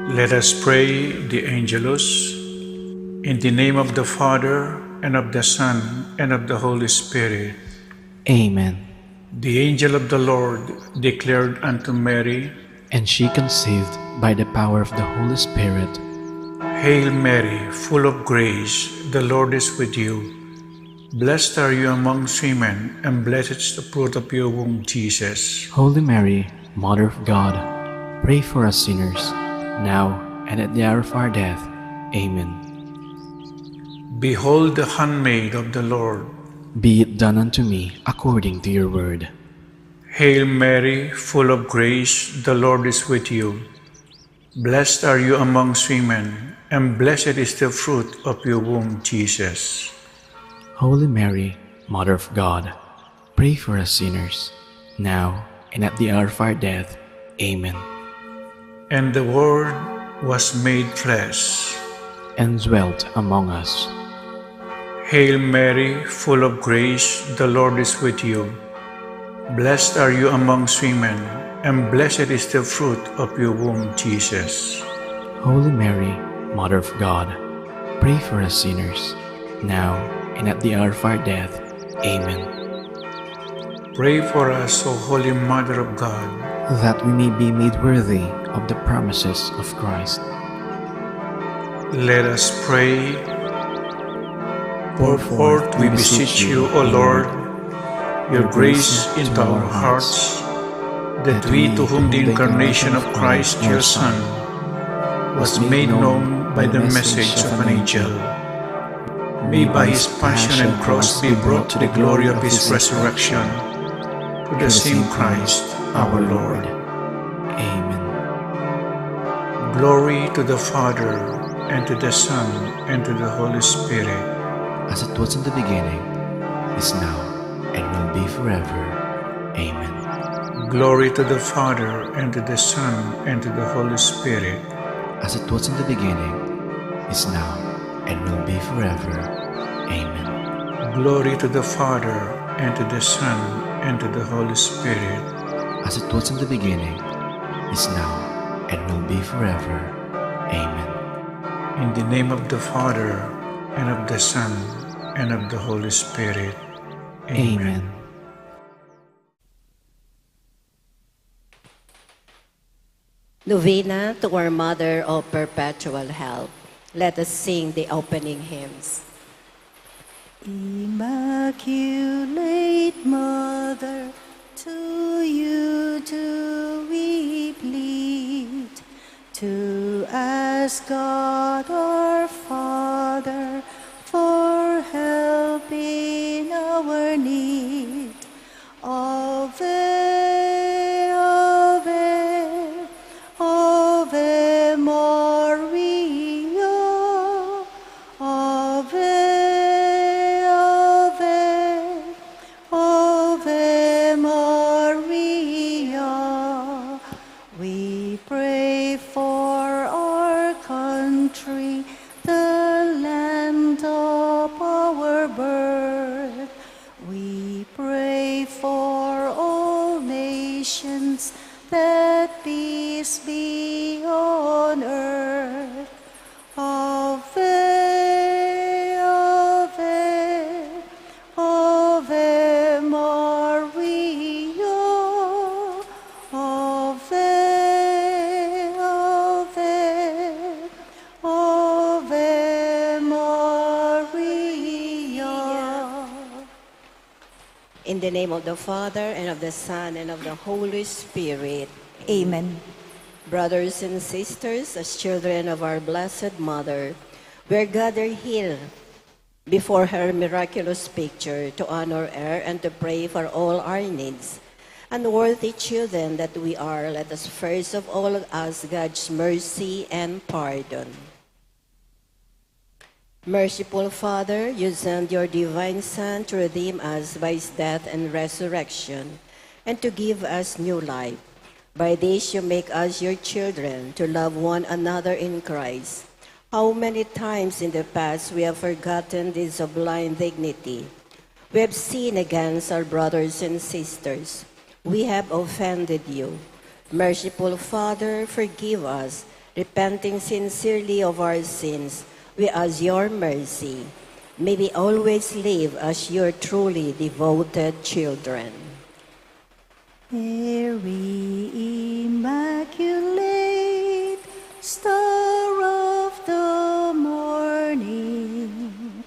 Let us pray the Angelus. In the name of the Father, and of the Son, and of the Holy Spirit. Amen. The angel of the Lord declared unto Mary, And she conceived by the power of the Holy Spirit. Hail Mary, full of grace, the Lord is with you. Blessed are you amongst women, and blessed is the fruit of your womb, Jesus. Holy Mary, Mother of God, pray for us sinners, now and at the hour of our death. Amen. Behold the handmaid of the Lord. Be it done unto me according to your word. Hail Mary, full of grace, the Lord is with you. Blessed are you amongst women, and blessed is the fruit of your womb, Jesus. Holy Mary, Mother of God, pray for us sinners, now and at the hour of our death. Amen. And the Word was made flesh, and dwelt among us. Hail Mary, full of grace, the Lord is with you. Blessed are you amongst women, and blessed is the fruit of your womb, Jesus. Holy Mary, Mother of God, pray for us sinners, now and at the hour of our death. Amen. Pray for us, O Holy Mother of God, that we may be made worthy of the promises of Christ. Let us pray. Pour forth, we beseech you, O Lord, your grace into our hearts, that we, to whom the incarnation of Christ, your Son, was made known by the message of an angel, may by his passion and cross be brought to the glory of his resurrection, to the same Christ, our Lord. Amen. Glory to the Father, and to the Son, and to the Holy Spirit, as it was in the beginning, is now, and will be forever. Amen. Glory to the Father, and to the Son, and to the Holy Spirit, as it was in the beginning, is now, and will be forever. Amen. Glory to the Father, and to the Son, and to the Holy Spirit, as it was in the beginning, is now, and will be forever. Amen. In the name of the Father, and of the Son, and of the Holy Spirit. Amen. Amen. Novena to our Mother of Perpetual Help. Let us sing the opening hymns. Immaculate Mother, to you do we plead, to ask God our Father for help in our need. Ave, Ave, Ave Maria, Ave, Ave, Ave Maria. We pray for our country, the land of our birth. We pray for all nations, that peace be on earth. Ave, Ave, Ave Maria, Ave, Ave, Ave Maria. In the name of the Father, and of the Son, and of the Holy Spirit. Amen. Brothers and sisters, as children of our Blessed Mother, we're gathered here before her miraculous picture to honor her and to pray for all our needs. Unworthy children that we are, let us first of all ask God's mercy and pardon. Merciful Father, you sent your divine Son to redeem us by his death and resurrection, and to give us new life. By this you make us your children, to love one another in Christ. How many times in the past we have forgotten this sublime dignity. We have sinned against our brothers and sisters. We have offended you. Merciful Father, forgive us Repenting sincerely of our sins, we ask your mercy. May we always live as your truly devoted children. Mary Immaculate, Star of the morning,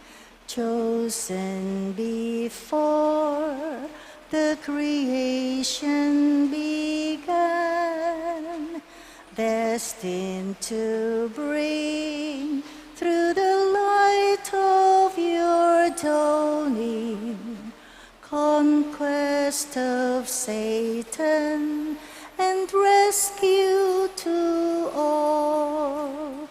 chosen before the creation began, destined to bring through the light of your dawning conquest of Satan and rescue to all.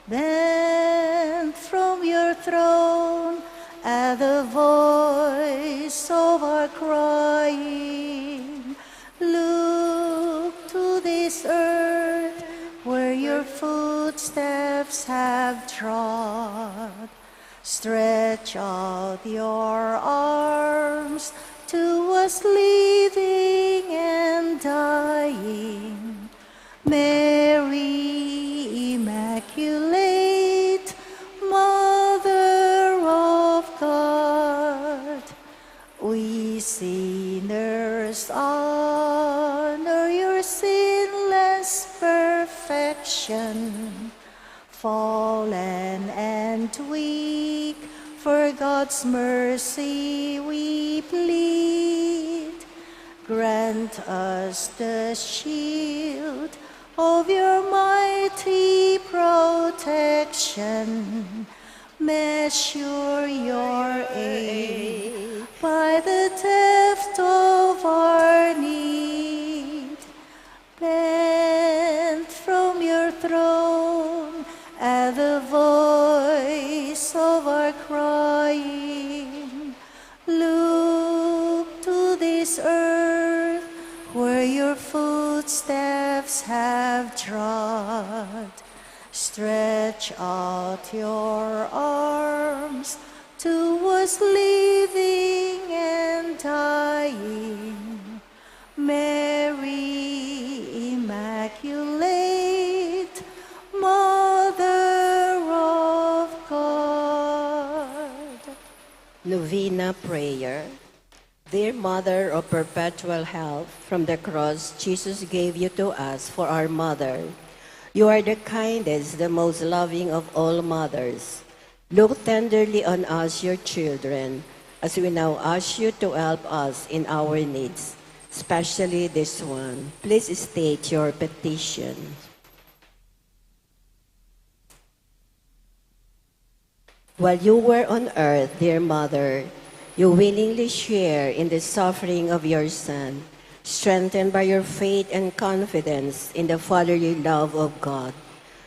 Bend from your throne at the voice of our crying, look to this earth where your footsteps have trod. Stretch out your arms to us living and dying. Mary Immaculate, Mother of God, we sinners honor your sinless perfection. Fallen and weak, for God's mercy we plead. Grant us the shield of your mighty protection. Measure your aid by the depth of our need. Bend from your throne at the voice of our crying, look to this earth where your footsteps have trod. Stretch out your arms to us living and dying. Mary Immaculate, Mother of God. Novena Prayer. Dear Mother of perpetual help, from the cross Jesus gave you to us for our mother. You are the kindest, the most loving of all mothers. Look tenderly on us, your children, as we now ask you to help us in our needs, especially this one. Please state your petition. While you were on earth, dear Mother, you willingly share in the suffering of your Son, strengthened by your faith and confidence in the fatherly love of God.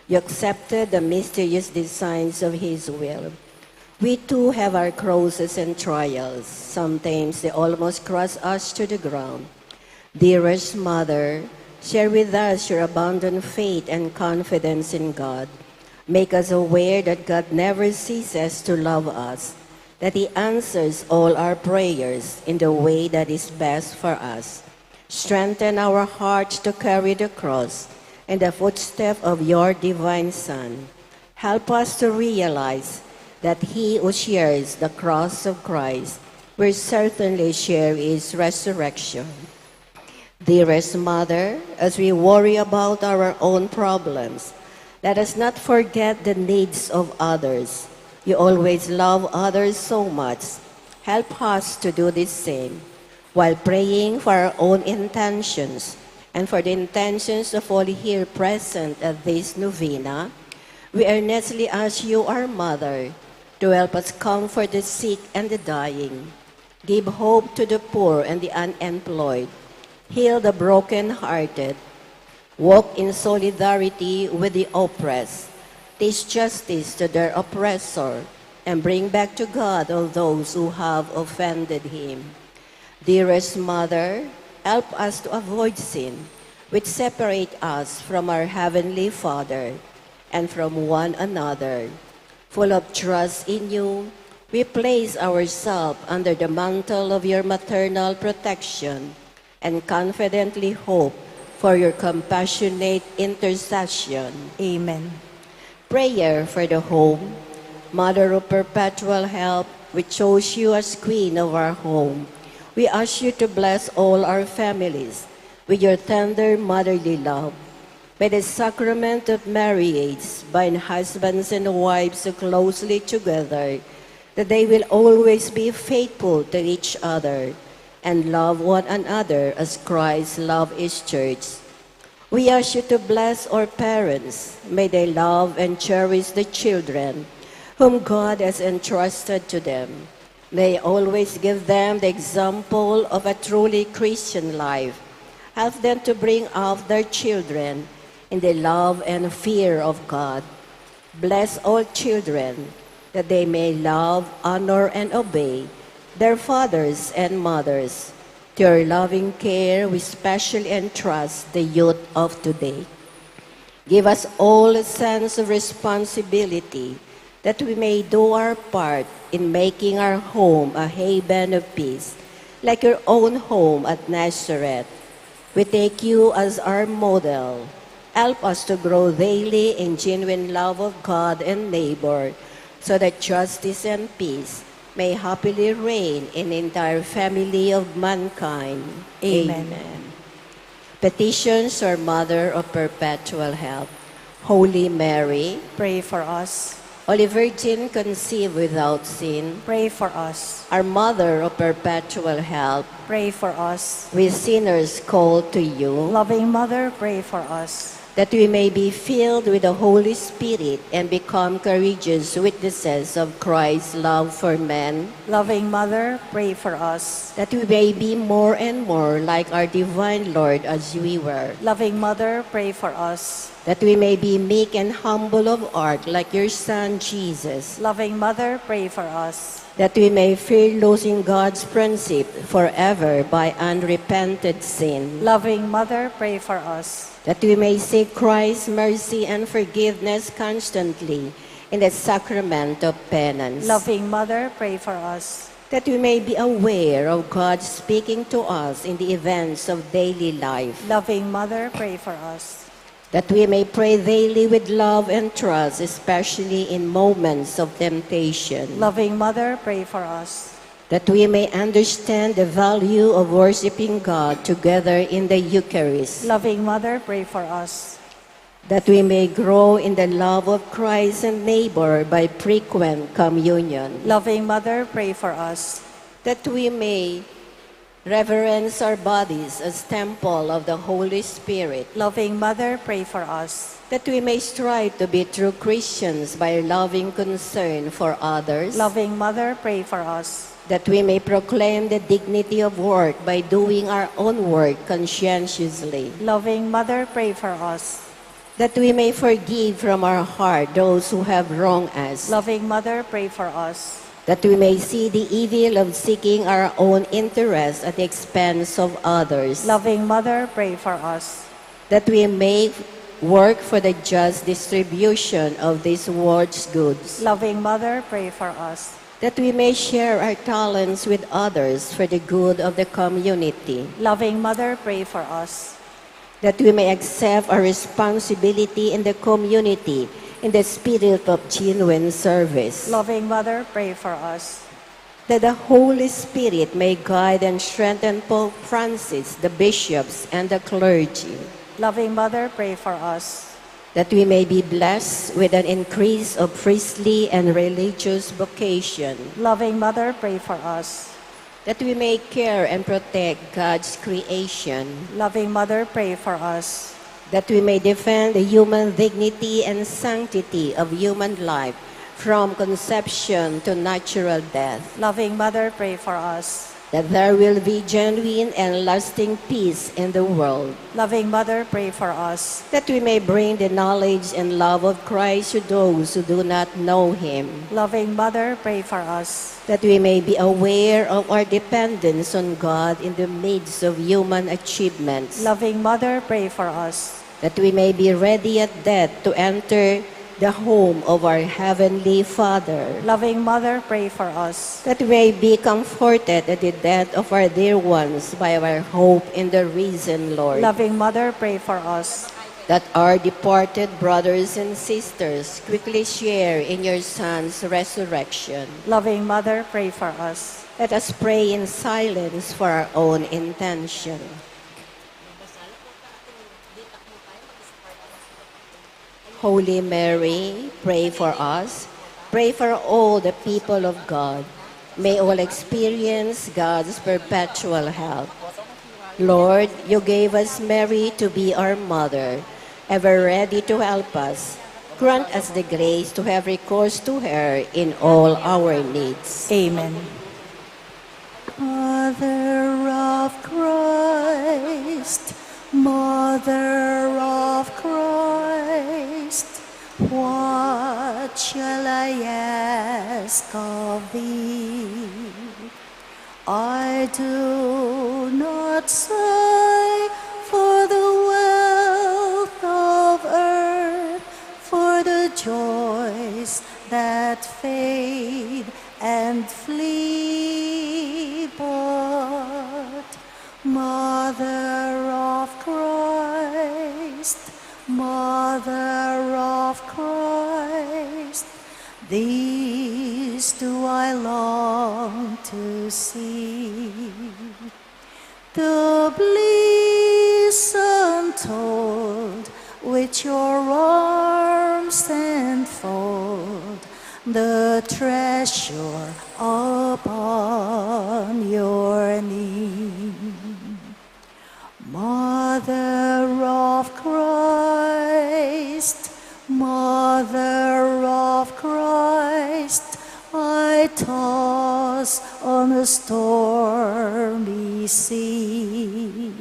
You accepted the mysterious designs of His will. We too have our crosses and trials. Sometimes they almost crush us to the ground. Dearest Mother, share with us your abundant faith and confidence in God. Make us aware that God never ceases to love us, that He answers all our prayers in the way that is best for us. Strengthen our hearts to carry the cross and the footstep of your divine Son. Help us to realize that He who shares the cross of Christ will certainly share His resurrection. Dearest Mother, as we worry about our own problems, let us not forget the needs of others. You always love others so much. Help us to do the same, while praying for our own intentions and for the intentions of all here present at this novena. We earnestly ask you, our Mother, to help us comfort the sick and the dying, give hope to the poor and the unemployed, heal the broken-hearted, walk in solidarity with the oppressed, teach justice to their oppressor, and bring back to God all those who have offended Him. Dearest Mother, help us to avoid sin, which separate us from our Heavenly Father and from one another. Full of trust in you, we place ourselves under the mantle of your maternal protection and confidently hope for your compassionate intercession. Amen. Prayer for the home. Mother of perpetual help, we chose you as queen of our home. We ask you to bless all our families with your tender motherly love. By the sacrament of marriage, bind husbands and wives so closely together that they will always be faithful to each other and love one another as Christ loved his church. We ask you to bless our parents. May they love and cherish the children whom God has entrusted to them. May always give them the example of a truly Christian life. Help them to bring up their children in the love and fear of God. Bless all children that they may love, honor, and obey their fathers and mothers. To your loving care, we specially entrust the youth of today. Give us all a sense of responsibility that we may do our part in making our home a haven of peace, like your own home at Nazareth. We take you as our model. Help us to grow daily in genuine love of God and neighbor, so that justice and peace may happily reign in the entire family of mankind. Amen. Petitions, our Mother of perpetual help. Holy Mary, Pray for us. Holy Virgin conceived without sin, Pray for us. our Mother of perpetual help, Pray for us. we sinners call to you, Loving Mother, pray for us. that we may be filled with the Holy Spirit and become courageous witnesses of Christ's love for men, Loving Mother, pray for us. that we may be more and more like our divine Lord as we were, Loving Mother, pray for us. that we may be meek and humble of heart like your Son Jesus, Loving Mother, pray for us. that we may fear losing God's friendship forever by unrepented sin, Loving Mother, pray for us. that we may seek Christ's mercy and forgiveness constantly in the sacrament of penance, Loving Mother, pray for us. that we may be aware of God speaking to us in the events of daily life, Loving Mother, pray for us. that we may pray daily with love and trust, especially in moments of temptation, Loving Mother, pray for us. that we may understand the value of worshiping God together in the Eucharist, Loving Mother, pray for us. that we may grow in the love of Christ and neighbor by frequent communion, Loving Mother, pray for us. that we may reverence our bodies as temple of the Holy Spirit, Loving Mother, pray for us. that we may strive to be true Christians by loving concern for others, Loving Mother, pray for us. that we may proclaim the dignity of work by doing our own work conscientiously, Loving Mother, pray for us. that we may forgive from our heart those who have wronged us, Loving Mother, pray for us. that we may see the evil of seeking our own interest at the expense of others, Loving Mother, pray for us. that we may work for the just distribution of this world's goods, Loving Mother, pray for us. that we may share our talents with others for the good of the community, Loving Mother, pray for us. that we may accept our responsibility in the community in the spirit of genuine service, Loving Mother, pray for us. that the Holy Spirit may guide and strengthen Pope Francis, the bishops, and the clergy, Loving Mother, pray for us. that we may be blessed with an increase of priestly and religious vocation, Loving Mother, pray for us. that we may care and protect God's creation, Loving Mother, pray for us. that we may defend the human dignity and sanctity of human life from conception to natural death, Loving Mother, pray for us. that there will be genuine and lasting peace in the world, Loving Mother, pray for us. that we may bring the knowledge and love of Christ to those who do not know Him, Loving Mother, pray for us. that we may be aware of our dependence on God in the midst of human achievements, Loving Mother, pray for us. that we may be ready at death to enter the home of our Heavenly Father, Loving Mother, pray for us. that we may be comforted at the death of our dear ones by our hope in the risen Lord, Loving Mother, pray for us. that our departed brothers and sisters quickly share in your Son's resurrection. Loving Mother, pray for us. Let us pray in silence for our own intention. Holy Mary, pray for us. Pray for all the people of God. May all experience God's perpetual help. Lord, you gave us Mary to be our mother, ever ready to help us. Grant us the grace to have recourse to her in all our needs. Amen. Mother of Christ, Mother of Christ, what shall I ask of thee? I do not sigh for the wealth of earth, for the joys that fade and flee, but Mother of Christ, Mother of Christ, these do I long to see. The bliss untold which your arms enfold, the treasure upon your knee. Mother of Christ, Mother of Christ, I toss on a stormy sea.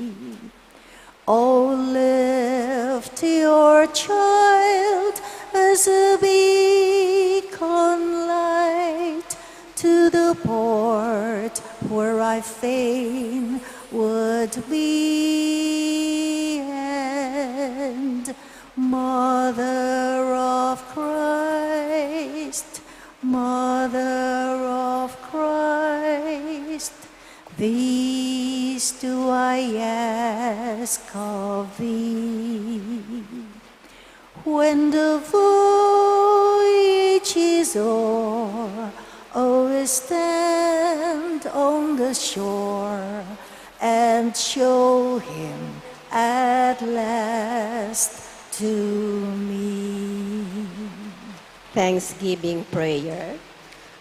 Oh, lift your child as a beacon light to the port where I fain would be. And Mother of Christ, Mother of Christ, these do I ask of thee. When the voyage is o'er, oh, stand on the shore and show him at last to me. Thanksgiving prayer.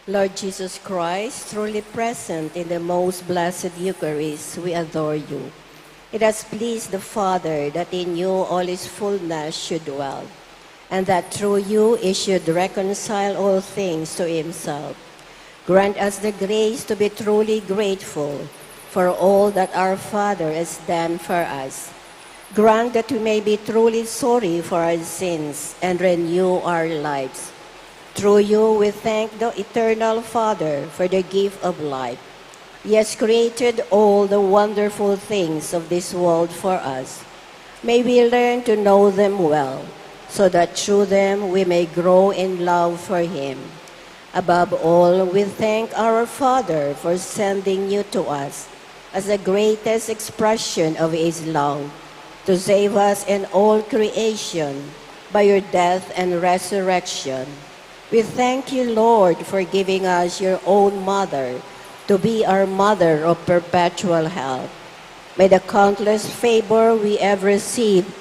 Lord Jesus Christ, truly present in the most blessed Eucharist, we adore you. It has pleased the Father that in you all his fullness should dwell, and that through you he should reconcile all things to himself. Grant us the grace to be truly grateful for all that our Father has done for us. Grant that we may be truly sorry for our sins and renew our lives. Through you we thank the eternal Father for the gift of life. He has created all the wonderful things of this world for us. May we learn to know them well, so that through them we may grow in love for him. Above all, we thank our Father for sending you to us as the greatest expression of his love, to save us in all creation by your death and resurrection. We thank you, Lord, for giving us your own mother to be our mother of perpetual help. May the countless favor we have received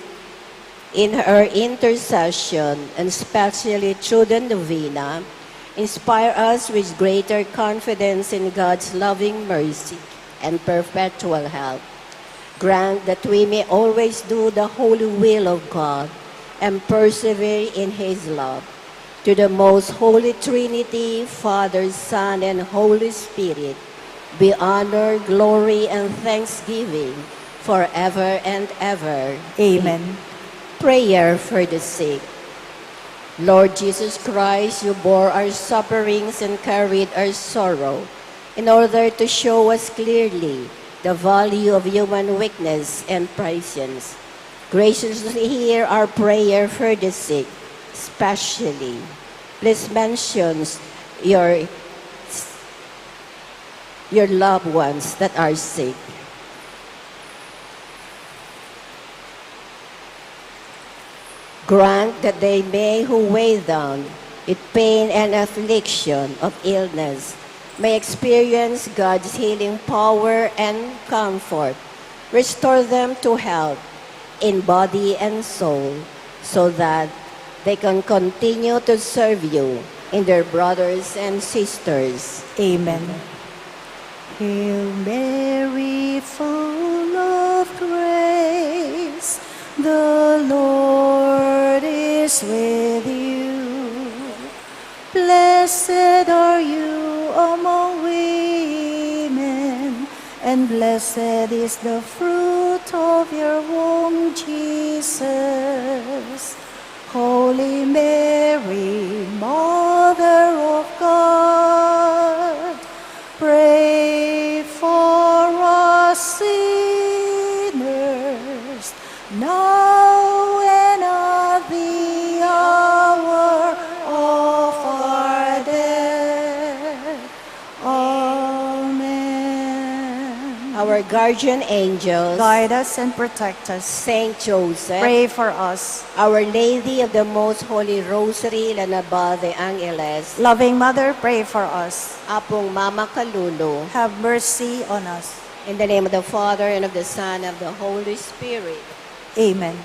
in her intercession, and especially through the novena, inspire us with greater confidence in God's loving mercy and perpetual help. Grant that we may always do the holy will of God and persevere in his love. To the most holy Trinity, Father, Son, and Holy Spirit, be honor, glory, and thanksgiving forever and ever. Amen. Prayer for the sick. Lord Jesus Christ, you bore our sufferings and carried our sorrow in order to show us clearly the value of human weakness and presence. Graciously hear our prayer for the sick, especially. Please mention your loved ones that are sick. Grant that they may who weigh down with pain and affliction of illness may experience God's healing power and comfort. Restore them to health in body and soul so that they can continue to serve you in their brothers and sisters. Amen. Hail Mary, full of grace, the Lord is with you. Blessed are you among women, and blessed is the fruit of your womb, Jesus. Holy Mary, Mother of God, pray for us sinners, now and at the hour of our death. Amen. Our guardian angels, Guide us and protect us. Saint Joseph, Pray for us. Our Lady of the Most Holy Rosary, Lanabal de Angeles, Loving Mother, pray for us. Apong Mama Kalulu, Have mercy on us. in the name of the Father, and of the Son, and of the Holy Spirit. Amen.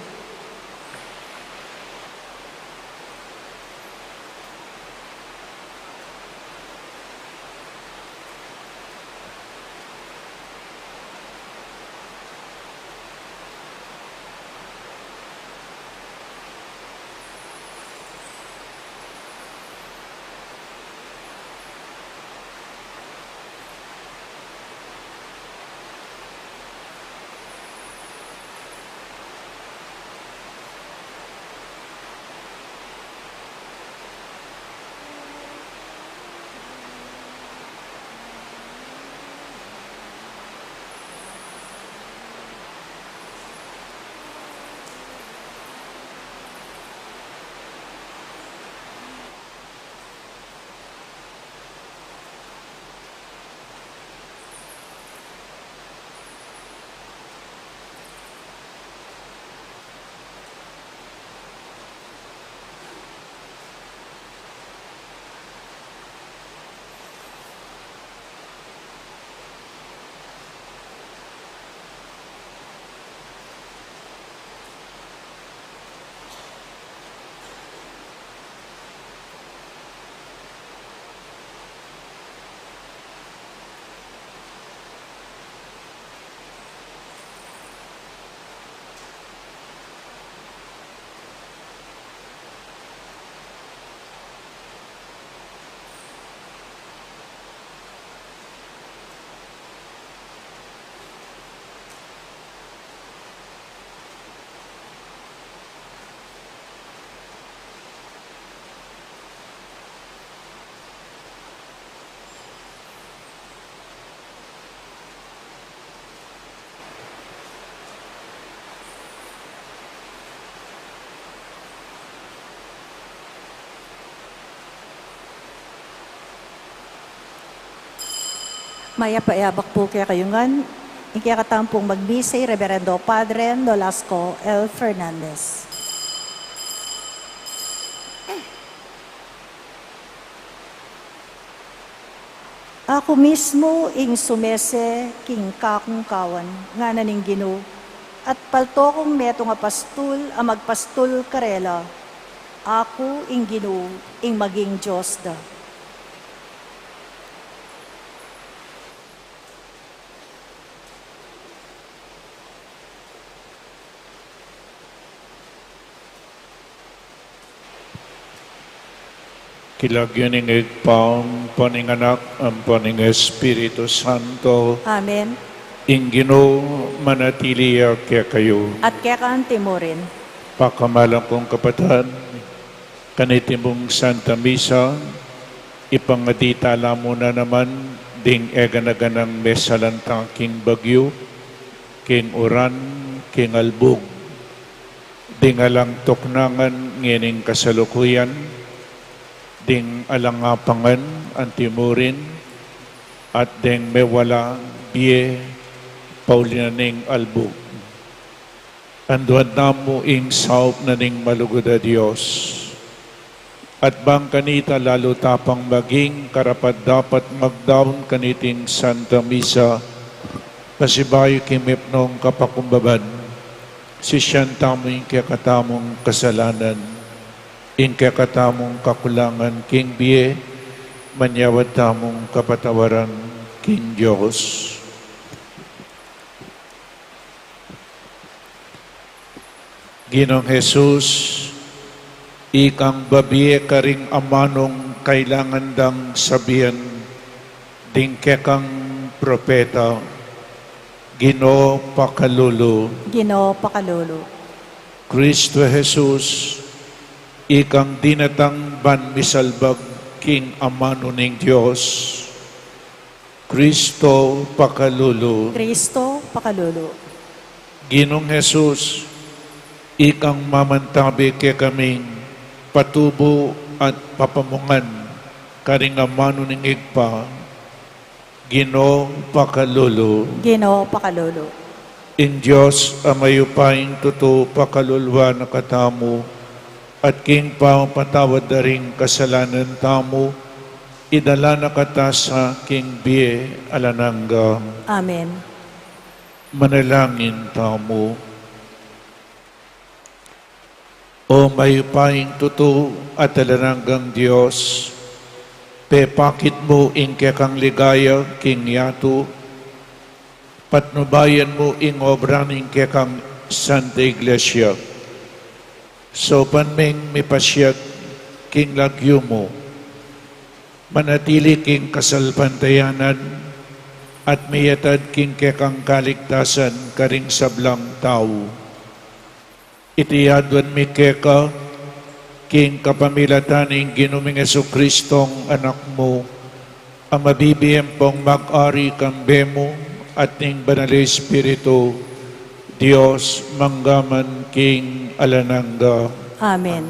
Maya paebak po kaya kayungan, ikikatampong magbisay, Reverendo Padre Nolasco L. Fernandez. Ako mismo ing sumese king kakong kawan, nga naning Ginoo, at palto kong meto nga pastul, a magpastul karela, ako ing Ginoo, ing maging Diyos da. Kilagyan ng igpaong paninganak ang paning Espiritu Santo. Amen. Ingino manatili kaya kayo. At kaya kaanti mo rin. Pakamalang kong kapatan, kanitimong Santa Misa, ipangaditala mo na naman ding eganaganang mesalantang king bagyo, king uran, king albog. ding alang tuknangan ngining kasalukuyan, ding alangapangan ang timurin, at ding mewala biye paulinaning albog. Anduan namo ing saup na ning malugod a Diyos. At bang kanita lalo tapang maging karapat dapat magdaon kaniting Santa Misa, pasibayo kimipnong kapakumbaban, si siyan tamo'y kakatamong kasalanan, in kakatamong kakulangan king biye, manyawad tamong kapatawaran king Diyos. Ginong Jesus, ikang babiye karing amanong kailangan dang sabihan, ding kekang propeta, Ginoo pakalulu. Ginoo pakalulu. Kristo Jesus, ikang dinatang ban misalbag king amano ning Diyos. Kristo pakalulu. Kristo pakalulu. Ginong Jesus, ikang mamantabi kay kaming patubo at papamungan karing amano ning igpa, Ginoo pakalulu. Ginoo pakalulu. In Diyos amayupaing tuto pakalulwa na katamu at king patawad na ring kasalanan tamu, idala na kata sa king biye alanangga. Amen. Manalangin tamu. O mayupaing tuto at alananggang Diyos, pepakit mo ing kekang ligaya king yato, patnubayan mo ing obra ning kekang Santa Iglesia. So panming mipasyag king lagyo mo, manatili king kasalpantayanan at miyatad king kekang kaligtasan karing sablang tao. Itiyadwan mi keka king kapamilataning ginuming Jesukristong anak mo, ang mabibiyem pong mag-ari kambe mo at ning banal Espiritu, Diyos manggaman king alanangga. Amen.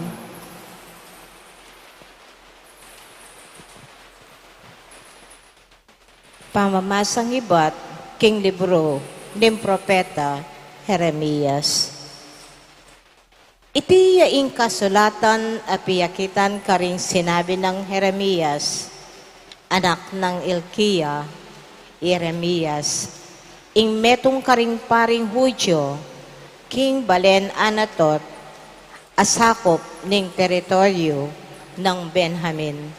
Pamamasang ibat, king libro, ning propeta, Jeremias. Iti yaing kasulatan apiyakitan karing sinabi ng Jeremias, anak ng Ilkia, Jeremias, ing metong karing paring Hudyo, king Balen Anatot, asakop ning teritoryo ng Benjamin.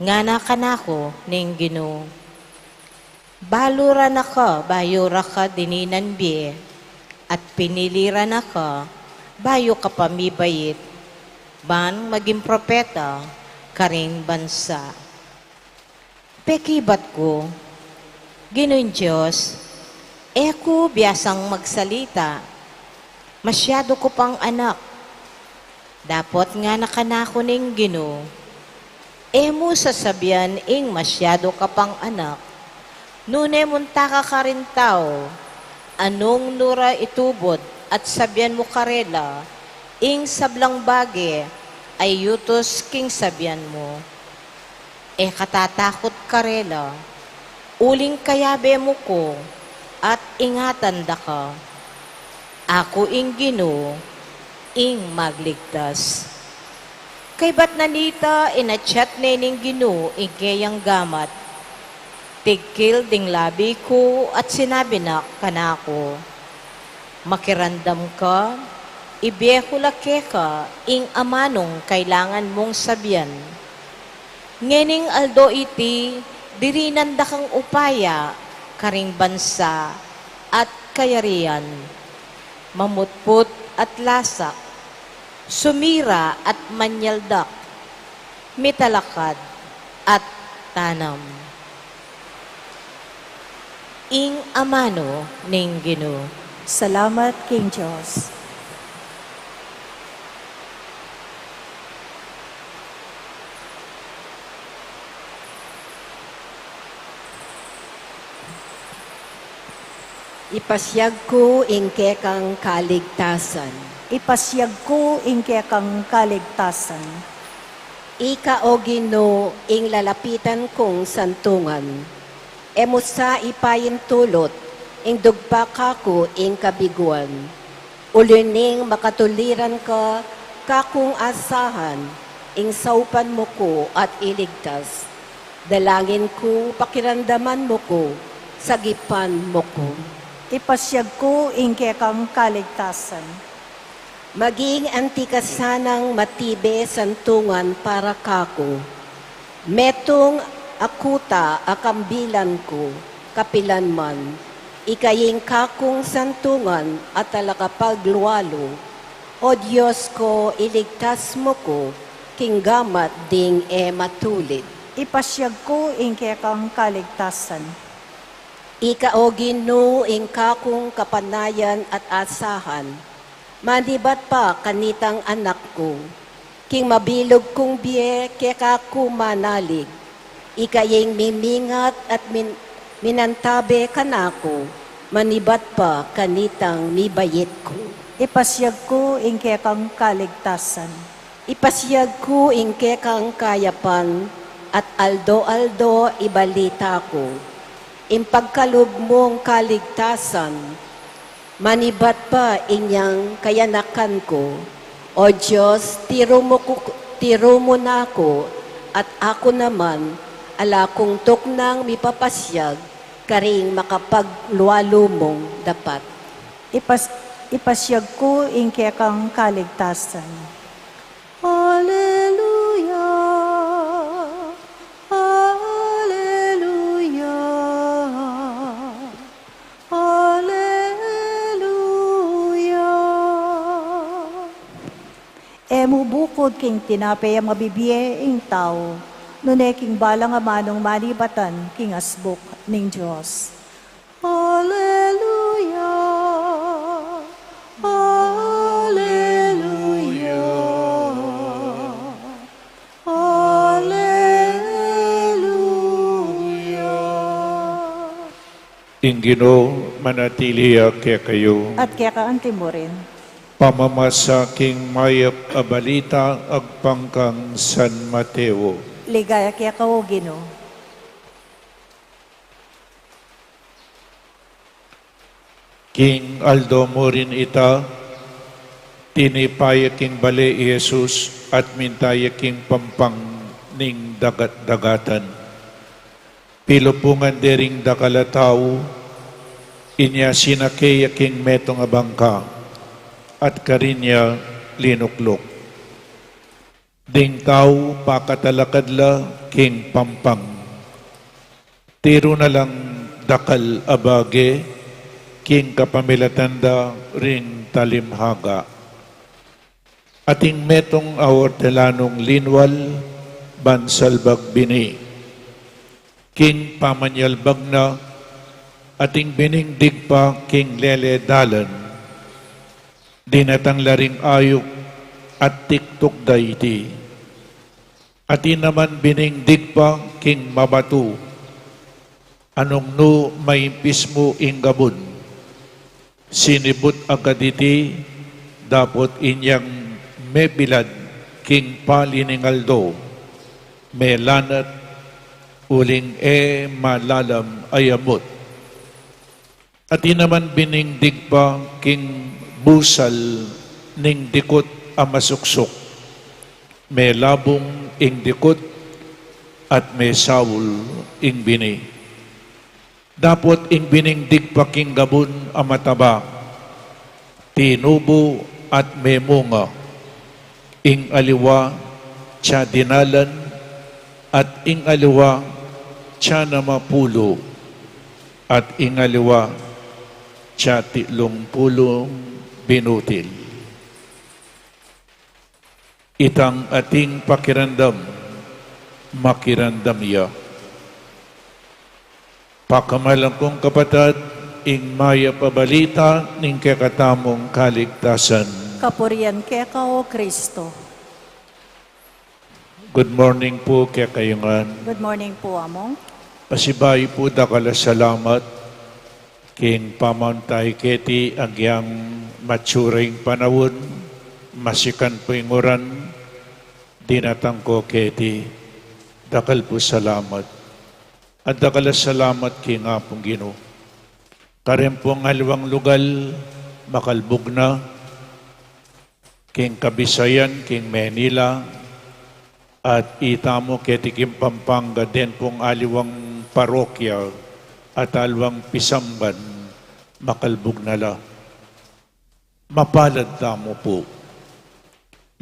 Ngana kanako ning Ginoo, balura na ka, bayura ka dininan biye, at pinilira na ka, bayo ka pamibayit, ban maging propeta, karing bansa. Pekibat ko, Ginoong Diyos, eko biyasang magsalita, masyado ko pang anak, dapat nga nakanako ning Ginoo, emo sasabihan ing masyado ka pang anak, nune munta ka rin tao, anong nura itubod, at sabihan mo karela, ing sablang bagi, ay yutos king sabihan mo. E katatakot karela, uling kayabe mo ko, at ingatan da ka. Ako ing Ginoo, ing magligtas. Kay ba't nanita, inachat ning Ginoo, ing kayang gamat, tigkil ding labi ko, at sinabi na kanako, makirandam ka, ibyeho lake ka, ing amanong kailangan mong sabihan. Ngening aldo iti, dirinanda kang upaya, karing bansa, at kayarian, mamutput at lasak, sumira at manyaldak, mitalakad at tanam. Ing amano ning Ginoo. Salamat, King Diyos. Ipasyag ko ing kekang kaligtasan. Ipasyag ko ingke kang kaligtasan. Ika o Ginoo ing lalapitan kong santungan. Emusa ipayin tulot, ing dugpa kako ing kabiguan. Ulining makatuliran ka, kakong asahan, ing saupan mo ko at iligtas. Dalangin ko, pakiramdaman mo ko, sagipan mo ko. Ipasyag ko ingke kang kaligtasan. Maging antikasanang matibe santungan para kako. Metong akuta akambilan ko, kapilan man. Ikaying kakong santungan at talakapagluwalo. O Diyos ko, iligtas mo ko, kinggamat ding matulit. Ipasyag ko ingke kang kaligtasan. Ika o Ginoo ing kakong kapanayan at asahan. Manibat pa kanitang anak ko, king mabilog kong biye kaya kako manalig. Ikaying mimingat at minantabe kanako, manibat pa kanitang mibayit ko. Ipasyag ko ingke kang kaligtasan. Ipasyag ko ingke kang kayapan, at aldo-aldo ibalita ko. Impagkalob mong kaligtasan, manibat pa inyang kayanakan ko. O Diyos, tiro mo na ako, at ako naman, ala kong tuknang mipapasyag, karing makapagluwalo mong dapat. Ipasyag ko ingke kang kaligtasan. Hallelujah! Mubukod king tinapay ang mabibiye ing tao, nune king balang amanong manibatan king asbok ning Diyos. Hallelujah! Hallelujah! Hallelujah! Ingino, manatili kaya kayo. At kaya kaanti mo rin. Pamamasaking mayap abalita agpangkang San Mateo. Ligaya kaya kao Ginoo. King Aldo mo rin ita, tinipaya king bali Jesus at mintaya king pampang ning dagat-dagatan. Pilupungan dering dakalataw, inya sinakaya king metong abangka, at karinya linuklok. Ding tao pakatalakadla king pampang. Tiro na lang dakal abage, king kapamilatanda ring talimhaga. Ating metong aortelanong linwal, bansalbag bini. King pamanyalbag na, ating biningdig pa king lele dalan. Dinatang laring ayok at tiktok daiti. Ati naman biningdig pa king mabatu. Anong no may pismo ingabon. Sinibut agaditi dapot inyang mebilad king paliningaldo. Melanat uling malalam ayamot. Ati naman biningdig pa king busal ning dikot amasuksok. May labong ing dikot at may sawul ing bini. Dapot ing biningdig paking gabon amataba. Tinubo at may munga. Ing aliwa tsa dinalan at ing aliwa tsa namapulo at ing aliwa tsa titlong pulong binutil. Itang ating pakirandam, makirandam ya. Pakamalang kong kapatid, ing maya pabalita ning kakatamong kaligtasan. Kapurian kaya kao Kristo. Good morning po kaya kayungan. Good morning po among. Pasibay po dakala salamat king pamantay keti agyang maturing panawon masikan po inguran, dinatang ko keti, dakal po salamat. At dakal salamat ki nga pong Ginoo. Karen po ang halwang lugal, makalbog na, king Kabisayan, king Manila, at itamo ketikim Pampanga din pong aliwang parokya at alwang Pisamban, makalbog na la. Mapalad tamo po.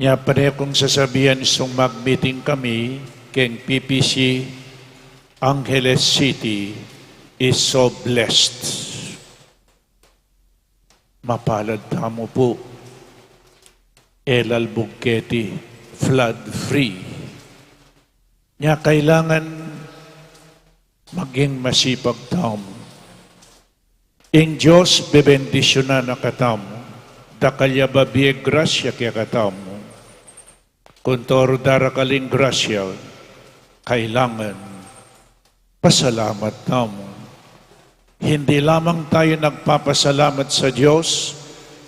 Nya pare kong sasabihan isong mag-meeting kami keng PPC Angeles City is so blessed. Mapalad tamo po. El Albuquerque, flood-free. Nya kailangan maging masipag tamo. Ing Diyos bebendisyonan na katamo. Dakalya babiye grasya kaya katamo. Kuntoro darakaling grasya, kailangan pasalamat tamo. Hindi lamang tayo nagpapasalamat sa Diyos,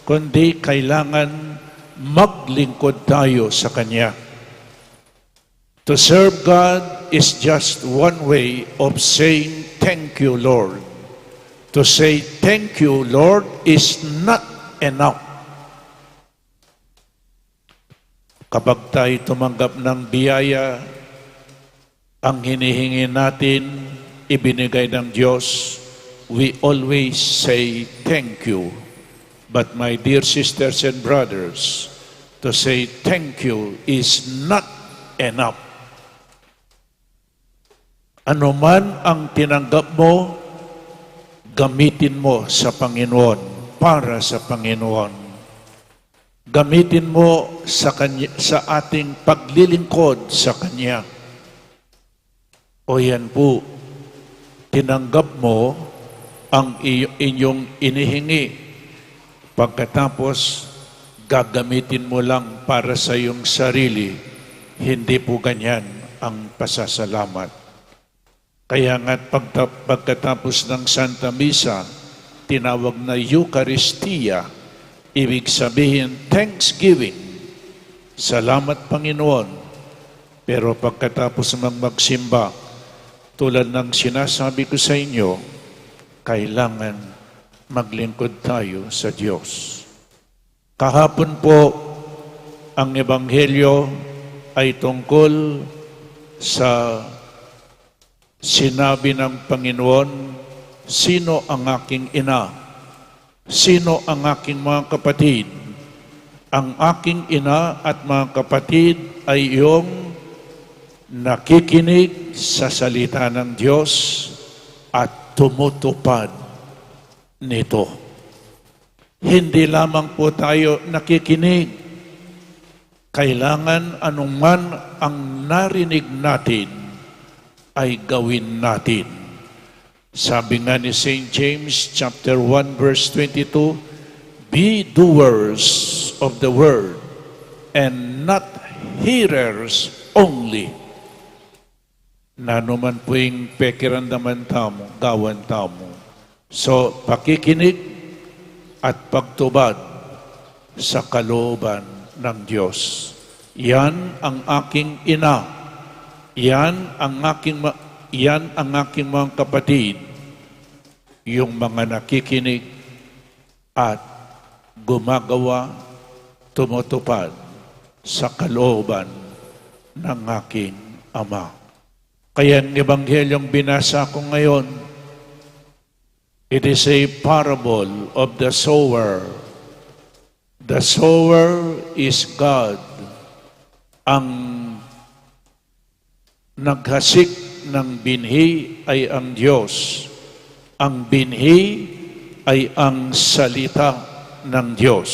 kundi kailangan maglingkod tayo sa Kanya. To serve God is just one way of saying, "Thank you, Lord." To say, "Thank you, Lord," is not enough. Kapag tayo tumanggap ng biyaya, ang hinihingi natin, ibinigay ng Diyos, we always say, "Thank you." But my dear sisters and brothers, to say thank you is not enough. Ano man ang tinanggap mo, gamitin mo sa Panginoon, para sa Panginoon. Gamitin mo sa ating paglilingkod sa Kanya. O yan po, tinanggap mo ang inyong inihingi. Pagkatapos, gagamitin mo lang para sa iyong sarili. Hindi po ganyan ang pasasalamat. Kaya nga't pagkatapos ng Santa Misa, tinawag na Eucharistia, ibig sabihin thanksgiving, salamat Panginoon. Pero pagkatapos magsimba, tulad ng sinasabi ko sa inyo, kailangan maglingkod tayo sa Diyos. Kahapon po, ang Ebanghelyo ay tungkol sa sinabi ng Panginoon, sino ang aking ina? Sino ang aking mga kapatid? Ang aking ina at mga kapatid ay iyong nakikinig sa salita ng Diyos at tumutupad nito. Hindi lamang po tayo nakikinig. Kailangan anuman ang narinig natin ay gawin natin. Sabi nga ni St. James chapter 1 verse 22, "Be doers of the word and not hearers only." Nanuman po yung pekirandaman tamo, gawan tamo. So, pakikinig at pagtubad sa kalooban ng Diyos. Yan ang aking ina. Yan ang aking mga kapatid, yung mga nakikinig at gumagawa, tumutupad sa kalooban ng aking Ama. Kaya ang Ebanghelyong binasa ko ngayon, it is a parable of the sower. The sower is God. Ang naghasik ng binhi ay ang Diyos. Ang binhi ay ang salita ng Diyos.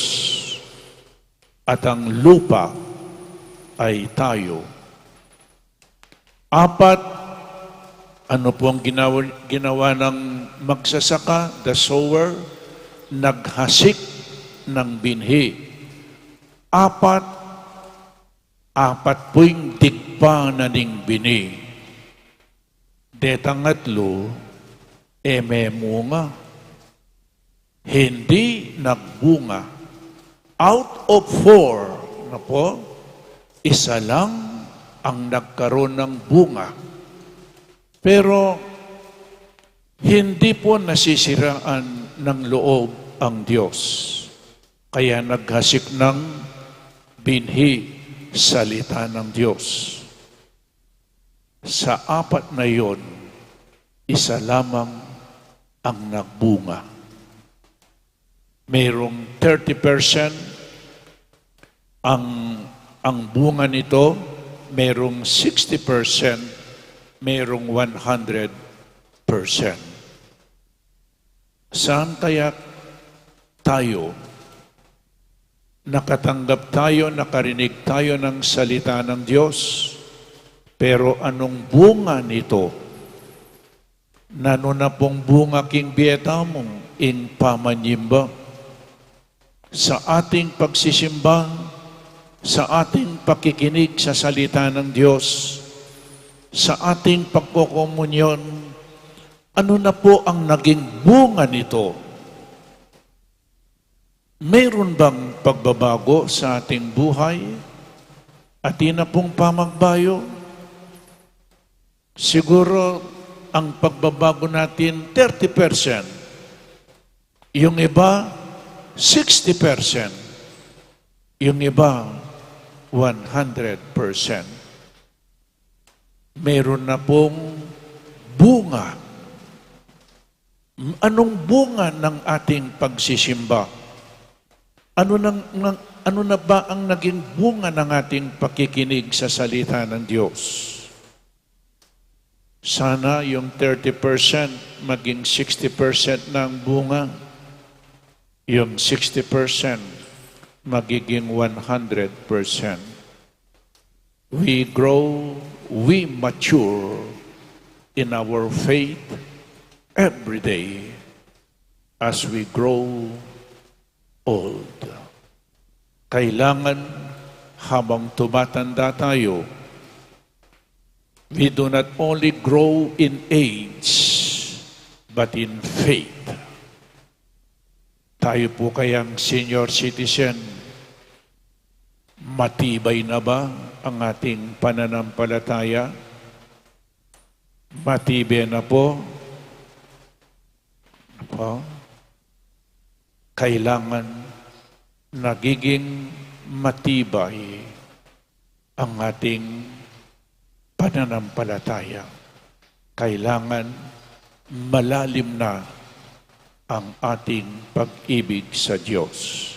At ang lupa ay tayo. Apat, ano po ang ginawa ng magsasaka, the sower? Naghasik ng binhi. Apat po yung digpa na ning bini. Detangatlo, munga. Hindi nagbunga. Out of 4, po, isa lang ang nagkaroon ng bunga. Pero hindi po nasisiraan ng loob ang Diyos. Kaya naghasik ng binhi salita ng Diyos. Sa apat na yon, isa lamang ang nagbunga. Mayroong 30% ang bunga nito, mayroong 60%, mayroong 100%. Saan kaya tayo nakatanggap tayo, nakarinig tayo ng salita ng Diyos, pero anong bunga nito? Nano na pong bunga king bietamong in pamanyimba? Sa ating pagsisimba, sa ating pakikinig sa salita ng Diyos, sa ating pagkokomunyon, ano na po ang naging bunga nito? Mayroon bang pagbabago sa ating buhay? Atin na pong pamagbayo? Siguro ang pagbabago natin 30%. Yung iba, 60%. Yung iba, 100%. Mayroon na pong bunga. Anong bunga ng ating pagsisimba? Ano na ba ang naging bunga ng ating pakikinig sa salita ng Diyos? Sana yung 30% maging 60% na ang bunga. Yung 60% magiging 100%. We grow, we mature in our faith every day as we grow old. Kailangan habang tumatanda tayo, we do not only grow in age, but in faith. Tayo po kayang senior citizen, matibay na ba ang ating pananampalataya? Matibay na po? Kailangan nagiging matibay ang ating pananampalataya. Kailangan malalim na ang ating pag-ibig sa Diyos.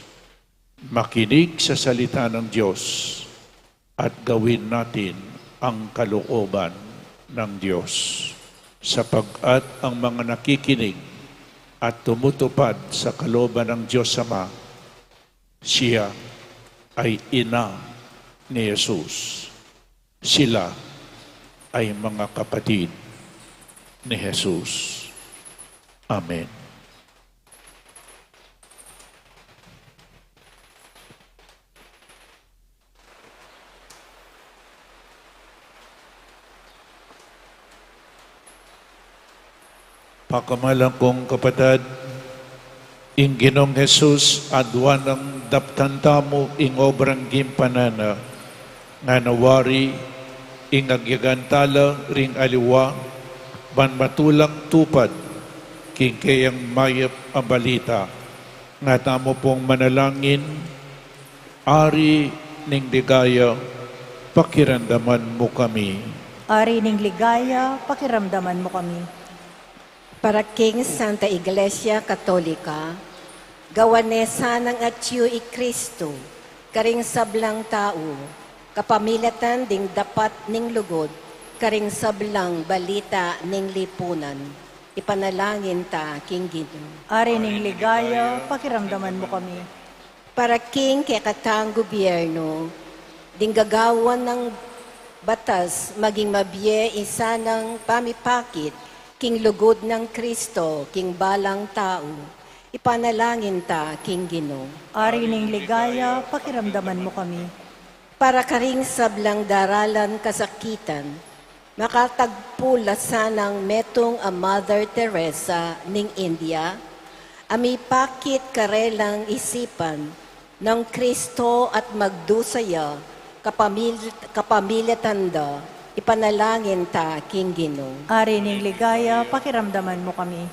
Makinig sa salita ng Diyos at gawin natin ang kalooban ng Diyos. Sapagkat ang mga nakikinig at tumutupad sa kalooban ng Diyos Ama, siya ay ina ni Jesus. Sila ay mga kapatid ni Jesus. Amen. Pakamalang kong kapatid, ing Ginong Jesus, adwan ng daptantamo ing obrang gimpanana, nga nawari ing agyagantala ring aliwa, ban matulang tupad, king kayang mayap abalita, nga tamo pong manalangin, ari ning ligaya, pakiramdaman mo kami. Ari ning ligaya, pakiramdaman mo kami. Para King Santa Iglesia Katolika, gawanesa ng atyu i Kristo, karing sablang tao, kapamilatan ding dapat ning lugod, karing sablang balita ning lipunan. Ipanalangin ta, King Ginoo. Ari ning ligaya, pakiramdaman mo kami. Para King kay katang gobyerno, ding gagawan ng batas, maging mabye isa ng pamipakit, king lugod ng Kristo, king balang tao, ipanalangin ta, King Ginoo. Ari ning ligaya, pakiramdaman mo kami. Para karing sablang daralan kasakitan, makatagpula sanang metong a Mother Teresa ning India, ami pakit karelang isipan, ng Kristo at magdusaya, kapamilatanda, ipanalangin ta, King Ginoo. Ari ning ligaya, pakiramdaman mo kami.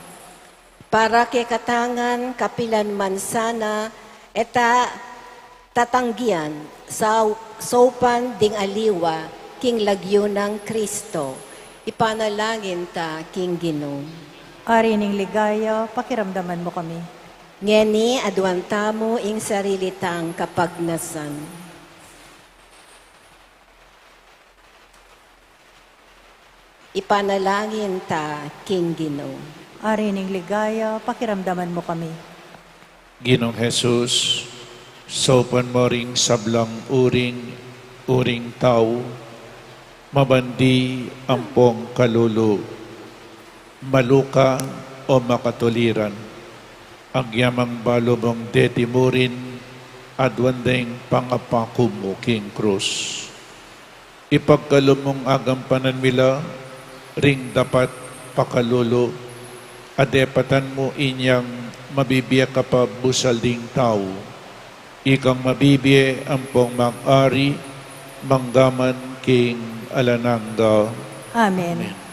Para kay katangan, kapilan man sana, eta tatanggian sa sopan ding aliwa, King lagyo ng Kristo. Ipanalangin ta, King Ginoo. Ari ning ligaya, pakiramdaman mo kami. Ngeni aduan tamo ing sarili tang kapagnasan. Ipanalangin ta, King Ginoo. Ari ning ligaya, pakiramdaman mo kami. Ginoong Jesus, sopan mo ring sablang uring tao, mabandi ampong kalulu, maluka o makatuliran, agyamang balubong detimurin, adwandeng pangapakumo King Cruz. Ipagkalumong agampanan mila, ring dapat pakalulu, adepatan mo inyang mabibiya ka pa busalding tao. Ikang mabibiya ang pong mag-ari, manggaman King Alananga. Amen.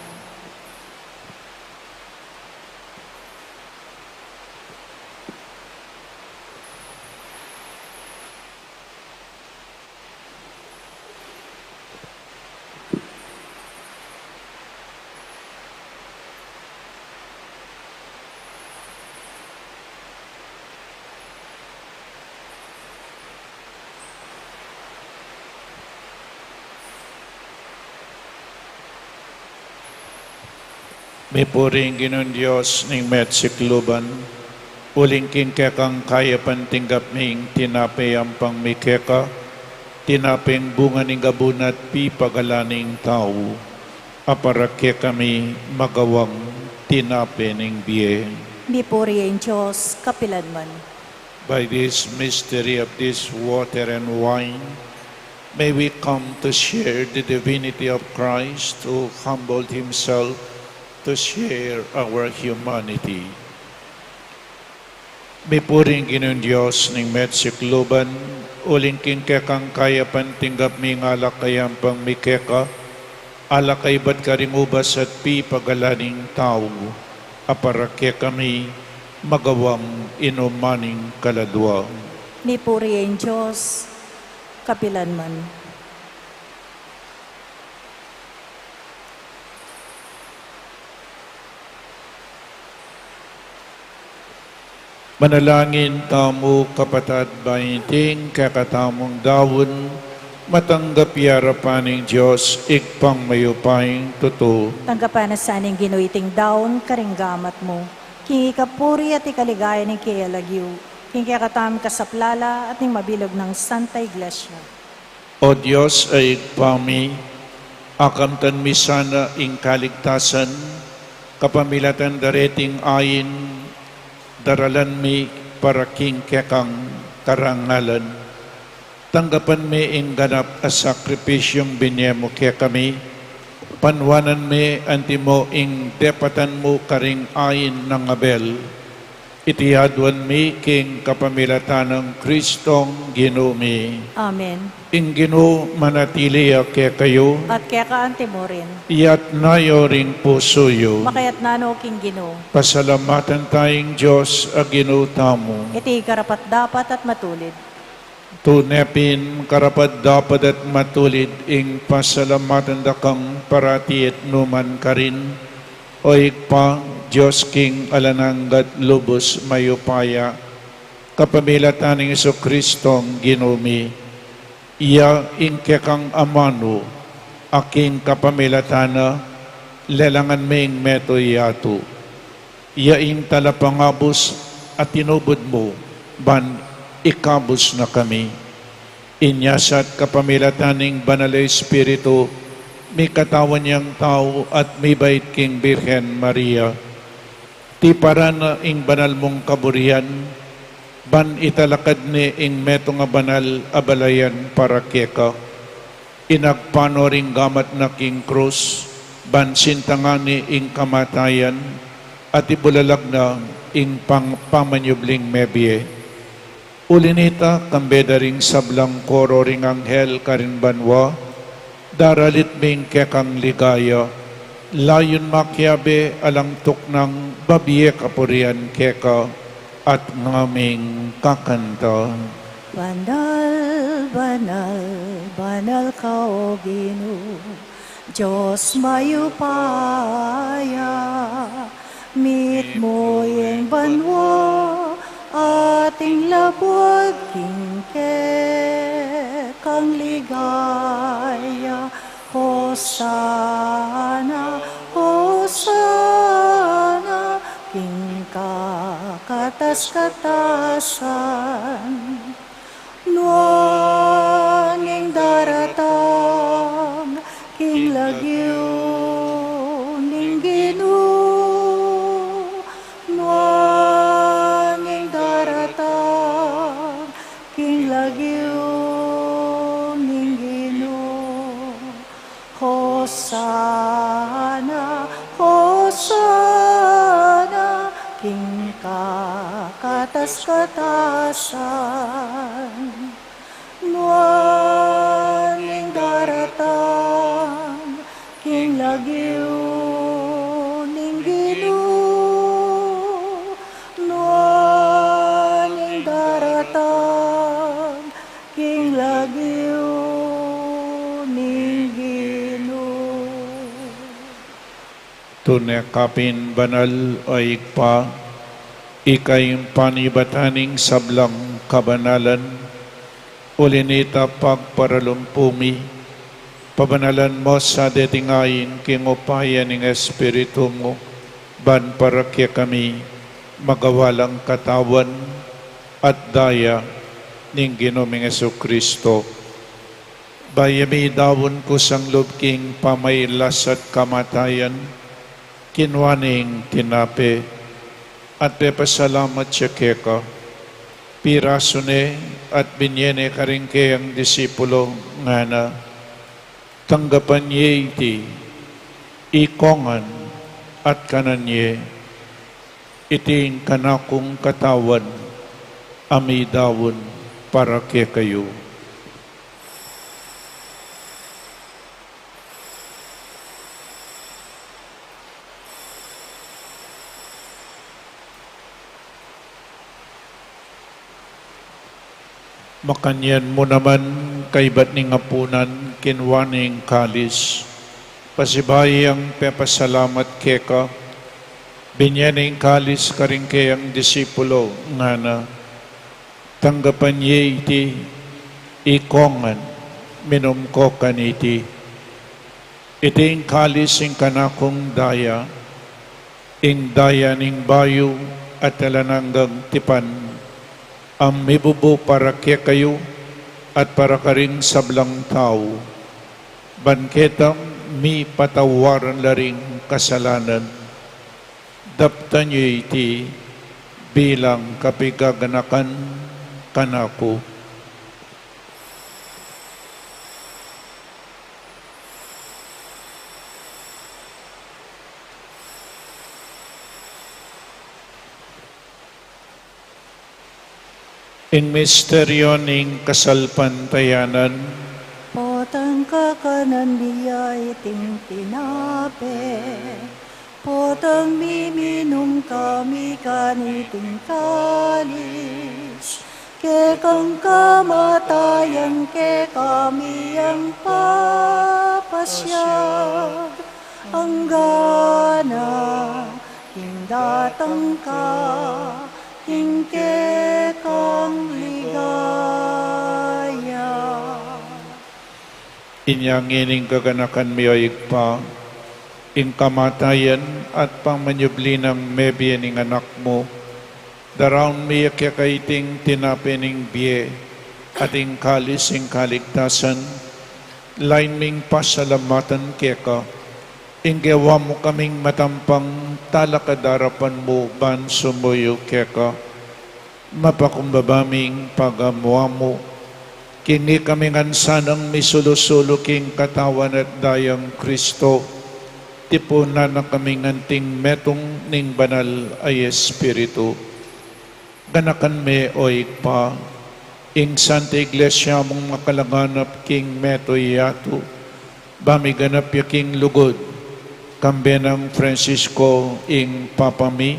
May puring Ginoong Diyos ng Metsikluban, uling king kekang kaya pantinggap ning tinapay ang pang mikeka, tinapeng bunga ning gabunat pi pagalaning tao, aparake kami magawang tinape ning biye. Bipuri ang Diyos, kapilan man. By this mystery of this water and wine, may we come to share the divinity of Christ who humbled himself to share our humanity. May puring Ginoong Diyos ng Metsikluban, uling king kekang kaya pantinggap ming alakayang pang mikeka, alakay ba't karimubas at pi pagalaning tao, aparake kami magawang inumaning kaladwa. Bipuri ang Diyos, kapilan man. Manalangin tamo kapatad bainting kakatamong dawon, matanggap yarapaning Diyos, ikpang mayupaying totoo. Tanggapan na sa aning ginuiting daon, karinggamat mo. King ikapuri at ikaligaya ng kiyalagyo. King kakatam kasaplala at ng mabilog ng Santa Iglesia. O Diyos ay ikpami, akamtan mi sana ing kaligtasan, kapamilatan dareting ayin, daralan mi para king kekang karangalan. Tanggapan mi ing ganap a sakripisyong binyemo kaya kami, panwanan mi antimo ing depatan mo karing ayin ng Abel, itiyadwan mi king kapamilatan ng Kristong Ginoo mi. Amen. Ing Ginoo manatili kaya kayo, At kaya kaante mo rin, iyat nayo ring pusoyo. makayat nano King Ginoo. Pasalamatan tayong Diyos a Ginoo tamo. Iti karapat dapat at matulid. Tunepin karapat dapat at matulid ing pasalamatan dakang parati at numan karin. O ikpa, Diyos King alananggat lubos mayupaya, kapamilatan ng Iso-Kristong Ginumi. Iya ing kekang amano, aking kapamilatana, lelangan ming meto yato. Iya ing talapangabos at tinubod mo, ban ikabos na kami. Inyasat kapamilataning banal na Espiritu, may katawan niyang tao at may bait king Birhen Maria. Ti para na ing banal mong kaburihan, ban italakad ni ing meto nga banal abalayan para keka. Inagpano ring gamat na king krus, ban sintangani ing kamatayan, at ibulalag na ing pamanyubling mebye. Ulinita kambeda ring sablang koro ring anghel karin banwa, daralit bing kekang ligaya, layon makyabe alang tuknang babiye kapurian keka, at ngaming kakanta. Banal, banal, banal ka o Ginoo, Diyos mayupaya, mit mo yung banwa, ating labwag kingke, kang ligaya, Hosana, Hosana, king kakatas-katasan. Nuanging daratang, king lagyo, ning Ginoo. Nuanging daratang, king lagyo, ning Ginoo. Hosana, Hosana, king kakatas-katasan. Nuanging daratang, king lagyo, ning Ginoo. Nuanging daratang, king lagyo, ning Ginoo. Tunay kapin banal ay pa, ikay panibataning sablang kabanalan, ulinita pagparalumpumi, pabanalan mo sa detingayin kingupayan ng Espiritu mo, ban para kaya kami magawalang katawan at daya ng Ginoong Jesucristo. Bayami dawon ko sang lubking pamaylas at kamatayan, kinwaning tinape, at pasalamat siya keka, pirasone at binyene karing kayang disipulo nga na, tanggapan niya iti, ikongan at kanan niya, iting kanakong katawan, amidawon para kay kayo. Makanyan mo naman kay ba't ning apunan kinwaning kalis. Pasibayang pepasalamat keka, binyaning kalis karing kayang disipulo nga na, tanggapan niya iti, ikongan, minom ko kaniti. Iting kalis ing kanakong daya, ing daya ning bayo at talananggang tipan, ang mibubo para kaya kayo at para karing sablang tao. Banketang mi patawaran laring kasalanan. Daptan niyo iti bilang kapigaganakan kanako. In misteryo ning kasalpantayanan, Potang kakanan niya iting tinape, potang miminum kami kaniting kalis, ke kang kamatayan ke kami ang papasyag, ang gana, hindatang ka, hingke kang ligaya. inyang ining kaganakan miyoig pa, ing kamatayan at pangmanyubli ng mebye ning anak mo, daraon miya kaya kaiting tinapening biye, at ing kalis ing kaligtasan, lain ming pasalamatan keka, ing gawa mo kaming matampang talakadarapan mo ban sumuyo keka, mapakumbabaming pagamuha mo, kini kami ngansanang misulusulo king katawan at dayang Kristo, tipunan na kami nganting metong ning banal ay Espiritu. Ganakan me oig pa, ing Santa Iglesia mong makalaganap king metoy yatu, bamiganap yaking lugod, kambenang Francisco ing papami,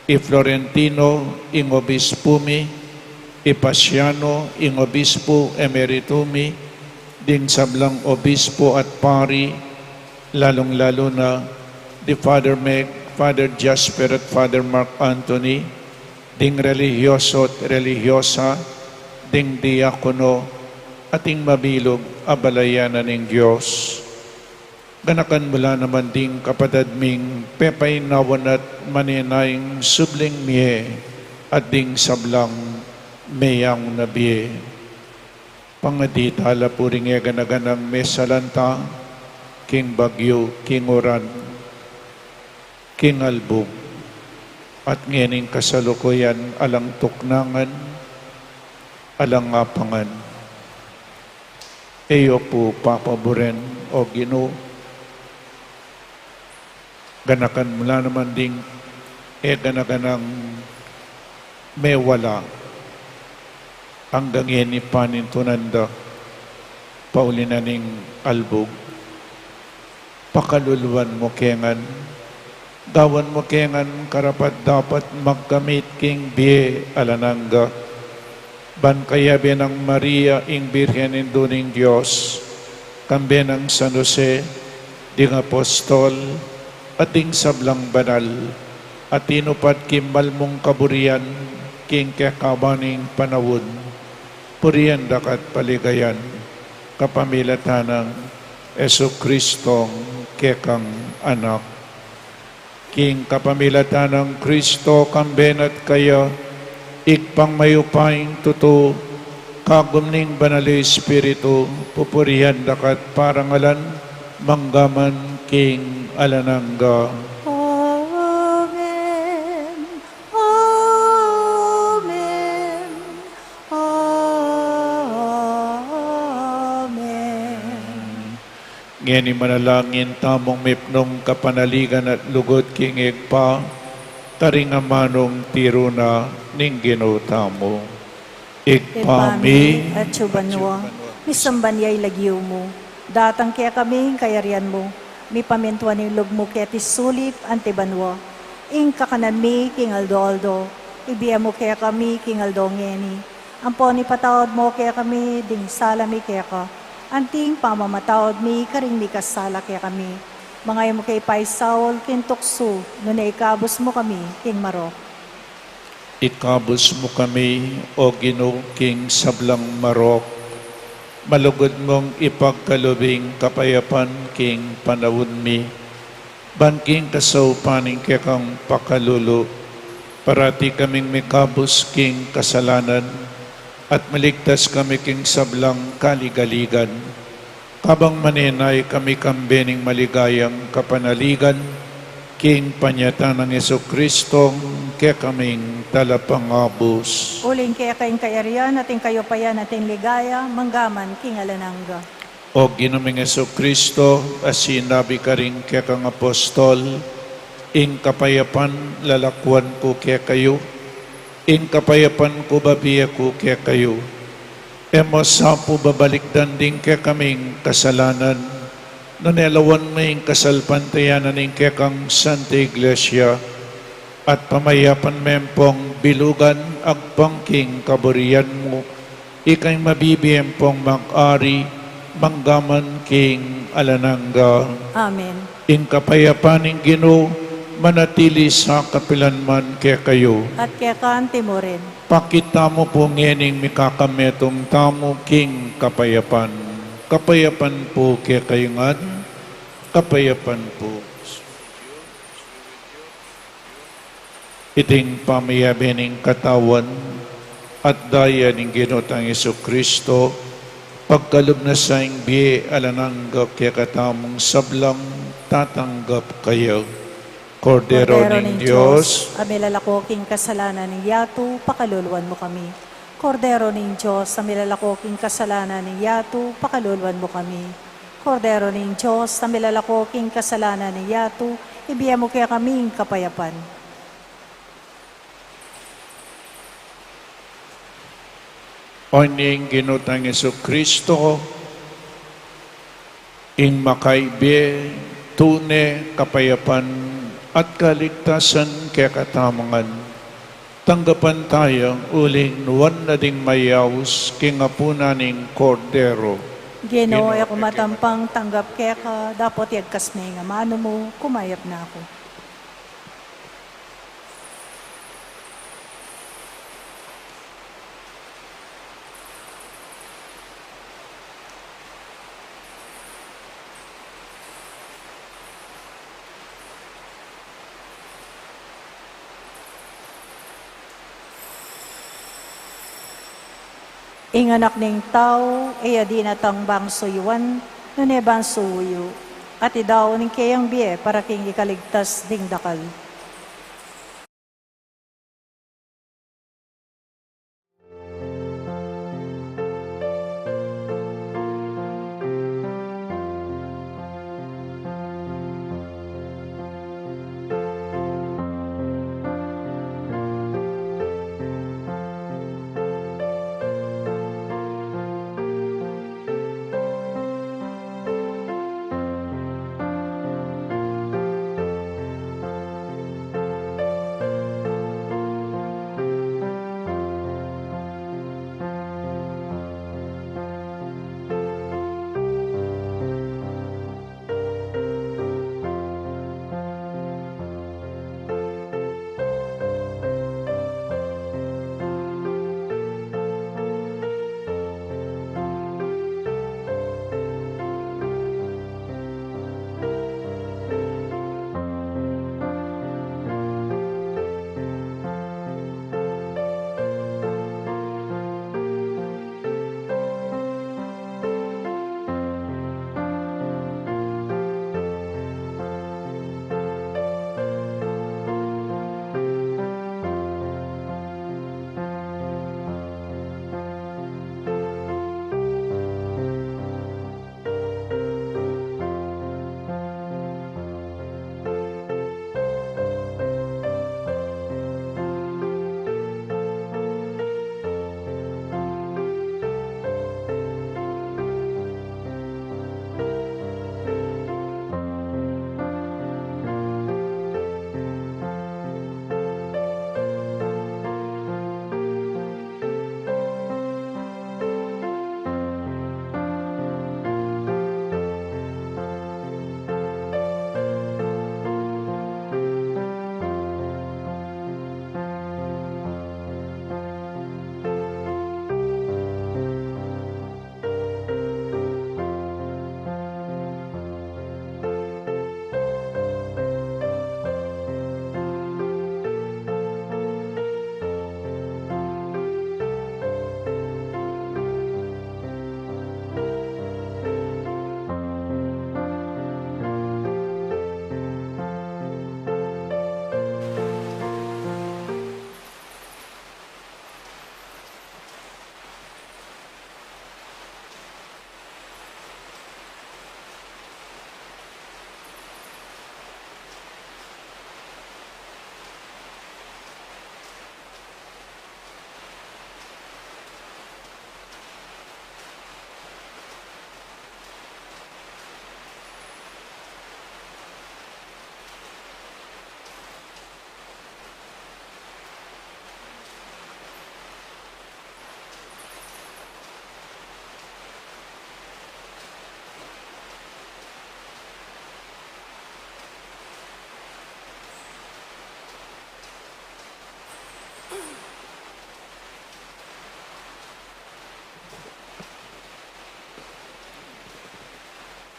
i Florentino ing obispumi, i Pasiano ing obispo emeritumi, ding sablang obispo at pari, lalong-lalo na di Father Meg, Father Jasper at Father Mark Anthony, ding religyoso at religyosa, ding diakono, ating mabilog abalayanan ng Diyos. Ganakan mula naman ding kapatid ming pepay nawan at maninayang subling miye at ding sablang mayang nabiye. Pangaditala po rin ganaganang mesalanta, king Bagyo, king Oran, king Albog, at ngening kasalukuyan alang tuknangan, alang ngapangan. Eyo po papaboren o Ginoo, ganakan mula naman ding ganaganang may wala hanggang yan ipanintunanda paulinaning albog. Pakaluluan mo kengan, gawan mo kengan karapat dapat magkamit king biye alananga, ban kaya ng Maria ing Birhen induning Diyos, kambe ng San Jose, ding apostol, at ding sablang banal, at tinupat kimbal mong kaburian, king kakabaning panawon, puriyan dakat paligayan, kapamilatanang Yesu Kristong kekang anak. King kapamilatanang Kristo kambenat kaya, ikpang mayupaing tuto, kagumning banali Espiritu, pupurihan dakat parangalan, manggaman king alanangga. Amen. Amen. Amen. Ngeni manalangin tamong mipnong kapanaligan at lugod king egpa, taringamanong tiro na ning ginutamo. Igpami at subanwa, misambanyay lagyo mo, datang kaya kami kayarian mo, mi pamintuan ng lug mo kaya tisulip antibanwa, ing kakanan mi king aldo-aldo, ibiya mo kaya kami king aldo ngeni, ampo ni patawad mo kaya kami, ding sala mi kaya ka, anting pamamatawad mi, karing mi kasala kaya kami, mga mo kay Pai Saul, king tukso, nuna ikabos mo kami, king Marok. Ikabos mo kami, o Ginoo king sablang Marok, malugod mong ipagkalubing kapayapan king panawon mi, banking kasaupaning kekang pakalulu, parati kaming mikabos king kasalanan, at maligtas kami king sablang kaligaligan, kabang maninay kami kambening maligayang kapanaligan, king panyata ng Yesu Kristong kaya kaming talapangabos. Uling kaya kayong kayarian, ating kayo payan, ating ligaya, manggaman, king alanangga. O Ginoong Yesu Kristo, asinabi ka rin kaya kang apostol, ing kapayapan lalakwan ko kaya kayo, ing kapayapan ko babiya ko kaya kayo, emosa po babalik danding kaya kaming kasalanan, nanelawan mo ing kasalpantayanan ing kaya kang Santa Iglesia, at pamayapan mempong bilugan agpangking kaburian mo, ikay mabibiyempong mag-ari, manggaman king alanangga. Amen. In kapayapan ng Ginoo, manatili sa kapilanman kaya kayo. At kaya kanti mo rin. Pakita mo po ngening mikakametong tamo king kapayapan. Kapayapan po kaya kayo nga, kapayapan po. Iting pamayabining katawan at daya ng Ginotang Yesu Kristo, pagkalub na sa ing biye alananggap kaya katamong sablang tatanggap kayo. Kordero ng Diyos, amilalakoking kasalanan ng Yatu, pakaluluwan mo kami. Kordero ng Diyos, amilalakoking kasalanan ng Yatu, pakaluluwan mo kami. Kordero ng Diyos, amilalakoking kasalanan ng Yatu, ibiya mo kaya kaming kapayapan. Oning ginutang Yesu Kristo, ing makaibe, tune, kapayapan, at kaligtasan kaya katamangan. Tanggapan tayong uling nuwan na ding mayaws kingapunaning kordero. Ginoo, ako matampang tanggap kaya ka, dapat yagkas may nga mano mo, kumayap na ako. Inganak ning tao, iya di natang bangsuyuan, nune bansuyo, at idaw ning kayang biye para king ikaligtas ding dakal.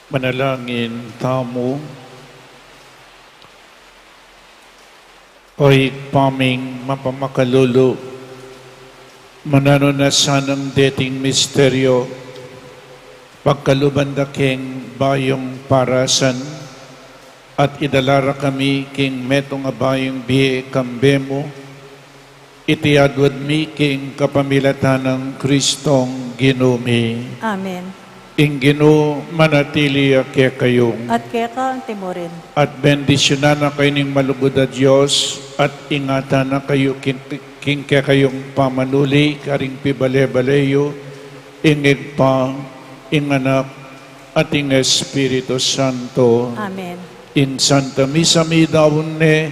Manalangin tamo, oy paming mapamakalulu, manano na sanang dating misteryo, pagkalubandaking bayong parasan, at idalara kami king metong abayong biye kambemo, itiadwad mi king kapamilatan ng Kristong Ginumi. Amen. Ingino manatili kaya kayong at keka ang timorin. at bendisyonan na kayo ng malugod na Diyos at ingatan na kayo king kaya kayong pamanuli karing pibale-baleyo ingig pa inganak at ing Espiritu Santo Amen. in Santa Misa Midawne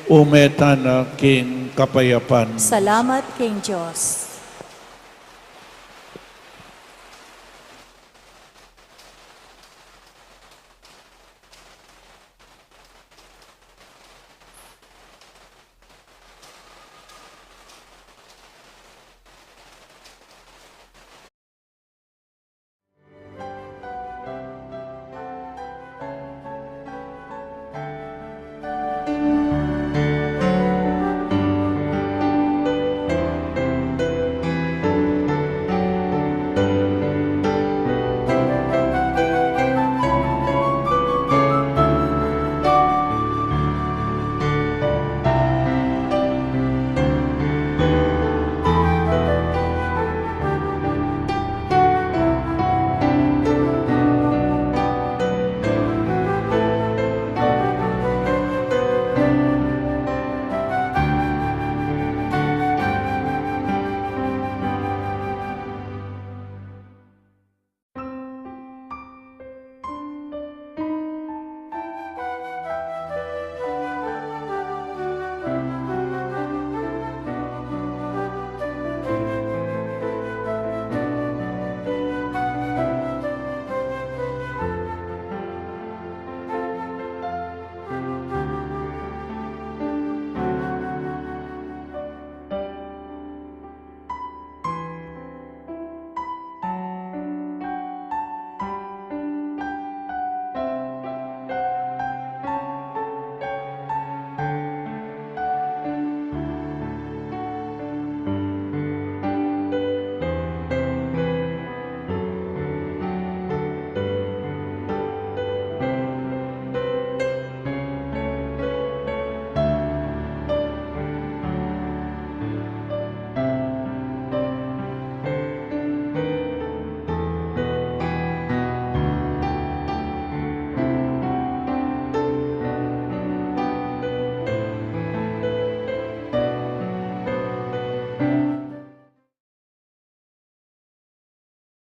umetana king kapayapan. Salamat King Diyos.